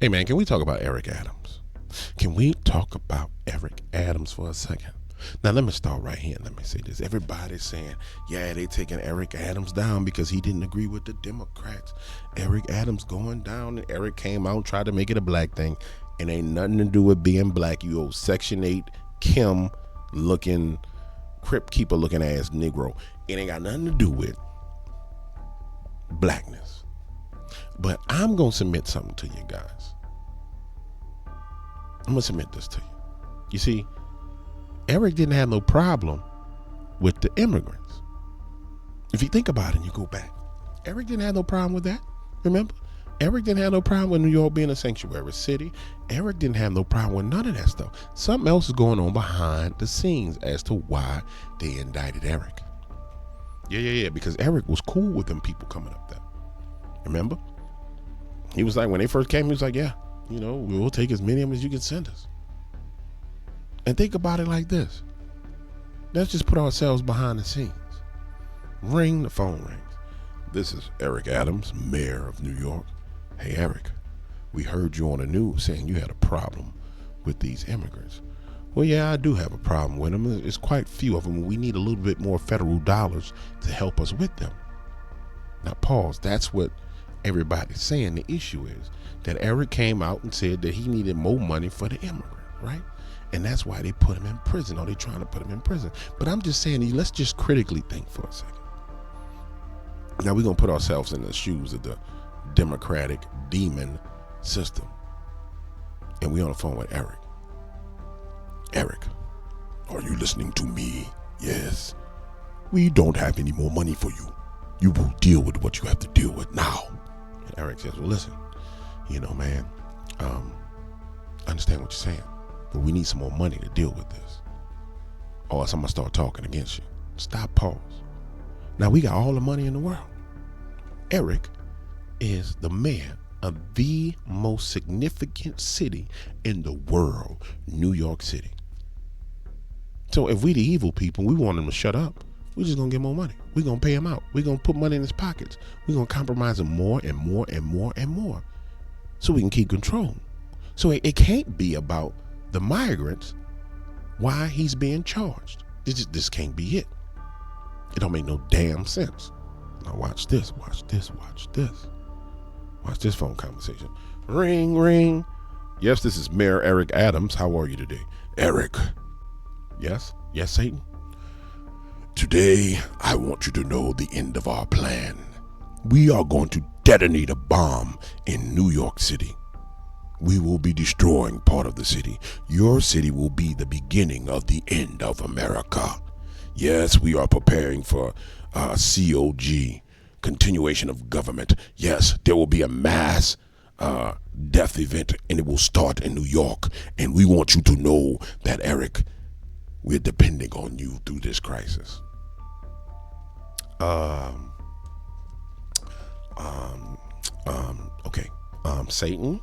Hey man, can we talk about Eric Adams? Can we talk about Eric Adams for a second? Now let me start right here and let me say this. Everybody's saying, yeah, they taking Eric Adams down because he didn't agree with the Democrats. Eric Adams going down, and Eric came out and tried to make it a black thing. It ain't nothing to do with being black, you old Section 8 Kim looking, Crypt Keeper looking ass Negro. It ain't got nothing to do with blackness. But I'm going to submit something to you guys. I'm going to submit this to you. You see, Eric didn't have no problem with the immigrants. If you think about it and you go back, Eric didn't have no problem with that. Remember? Eric didn't have no problem with New York being a sanctuary city. Eric didn't have no problem with none of that stuff. Something else is going on behind the scenes as to why they indicted Eric. Yeah, because Eric was cool with them people coming up there. Remember? He was like, when they first came, he was like, yeah, we'll take as many of them as you can send us. And think about it like this. Let's just put ourselves behind the scenes. Ring, the phone rings. This is Eric Adams, mayor of New York. Hey, Eric, we heard you on the news saying you had a problem with these immigrants. Well, yeah, I do have a problem with them. It's quite few of them. We need a little bit more federal dollars to help us with them. Now, pause. That's what everybody's saying. The issue is that Eric came out and said that he needed more money for the immigrants, right? And that's why they put him in prison, or they're trying to put him in prison. But I'm just saying, let's just critically think for a second. Now we're going to put ourselves in the shoes of the Democratic demon system. And we're on the phone with Eric. Eric, are you listening to me? Yes. We don't have any more money for you. You will deal with what you have to deal with now. And Eric says, well, listen, man, I understand what you're saying, but we need some more money to deal with this, or else I'm going to start talking against you. Stop, pause. Now we got all the money in the world. Eric is the mayor of the most significant city in the world, New York City. So if we the evil people, we want him to shut up, we're just going to get more money. We're going to pay him out. We're going to put money in his pockets. We're going to compromise him more and more and more and more so we can keep control. So it can't be about the migrants, why he's being charged. This can't be it. It don't make no damn sense. Now watch this. Watch this phone conversation. Ring, ring. Yes, this is Mayor Eric Adams. How are you today? Eric. Yes, Satan. Today, I want you to know the end of our plan. We are going to detonate a bomb in New York City. We will be destroying part of the city. Your city will be the beginning of the end of America. Yes, we are preparing for COG, continuation of government. Yes, there will be a mass death event, and it will start in New York. And we want you to know that, Eric, we're depending on you through this crisis. Okay. Satan,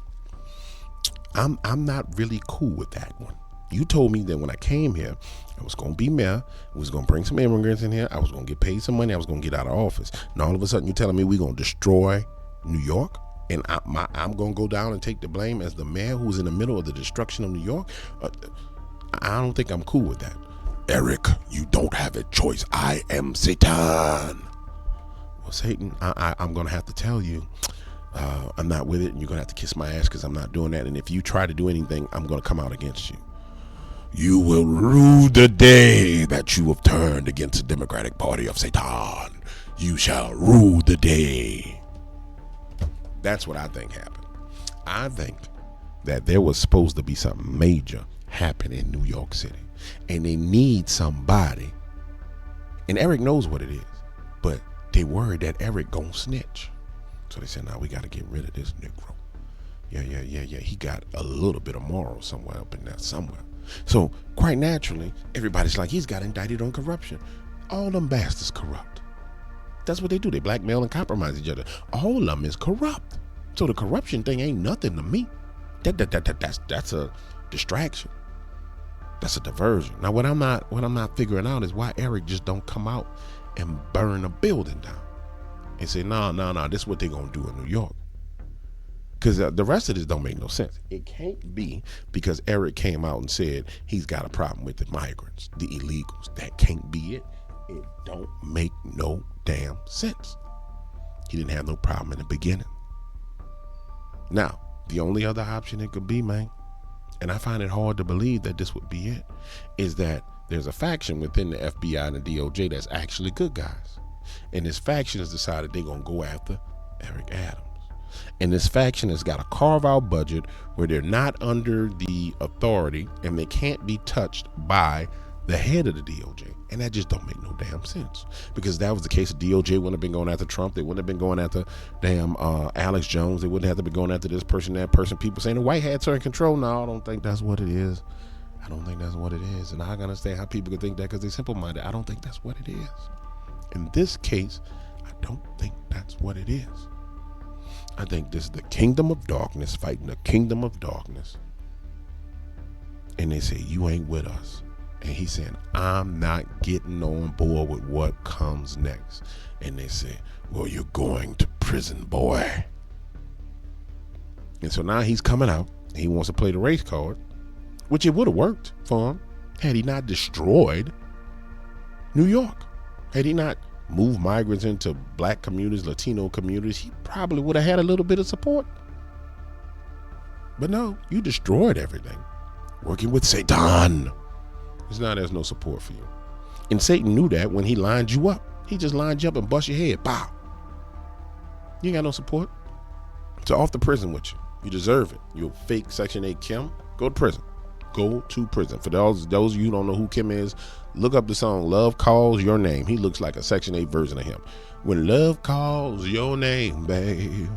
I'm not really cool with that one. You told me that when I came here, I was going to be mayor, I was going to bring some immigrants in here, I was going to get paid some money, I was going to get out of office. Now all of a sudden you're telling me we're going to destroy New York, and I'm going to go down and take the blame as the mayor who's in the middle of the destruction of New York? I don't think I'm cool with that. Eric, you don't have a choice. I am Satan. Well, Satan, I'm going to have to tell you, I'm not with it, and you're going to have to kiss my ass because I'm not doing that. And if you try to do anything, I'm going to come out against you. You will rue the day that you have turned against the Democratic Party of Satan. You shall rue the day. That's what I think happened. I think that there was supposed to be something major happen in New York City, and they need somebody, and Eric knows what it is, but they worried that Eric gonna snitch. So they said, now we got to get rid of this Negro. Yeah. He got a little bit of moral somewhere up in there somewhere. So quite naturally, everybody's like, he's got indicted on corruption. All them bastards corrupt. That's what they do. They blackmail and compromise each other. All of them is corrupt. So the corruption thing ain't nothing to me. That's a distraction. That's a diversion. Now what I'm not figuring out is why Eric just don't come out and burn a building down and say, no, this is what they're gonna do in New York. Because the rest of this don't make no sense. It can't be because Eric came out and said he's got a problem with the migrants, the illegals. That can't be it. It don't make no damn sense. He didn't have no problem in the beginning. Now, the only other option it could be, man, and I find it hard to believe that this would be it, is that there's a faction within the FBI and the DOJ that's actually good guys. And this faction has decided they're going to go after Eric Adams. And this faction has got a carve-out budget where they're not under the authority and they can't be touched by the head of the DOJ. And that just don't make no damn sense. Because if that was the case, the DOJ wouldn't have been going after Trump. They wouldn't have been going after damn Alex Jones. They wouldn't have to be going after this person, that person. People saying the white hats are in control. No, I don't think that's what it is. I don't think that's what it is. And I can understand how people can think that because they're simple-minded. I don't think that's what it is. In this case, I don't think that's what it is. I think this is the kingdom of darkness fighting the kingdom of darkness. And they say, you ain't with us. And he's saying, I'm not getting on board with what comes next. And they say, well, you're going to prison, boy. And so now he's coming out. He wants to play the race card, which it would have worked for him had he not destroyed New York. Had he not moved migrants into black communities, Latino communities, he probably would have had a little bit of support. But no, you destroyed everything. Working with Satan. It's now there's no support for you. And Satan knew that when he lined you up. He just lined you up and bust your head. Pow. You ain't got no support. So off to prison with you. You deserve it. You're a fake Section 8 Kim. Go to prison. Go to prison. For those of you who don't know who Kim is, look up the song Love Calls Your Name. He looks like a Section 8 version of him. When love calls your name, babe.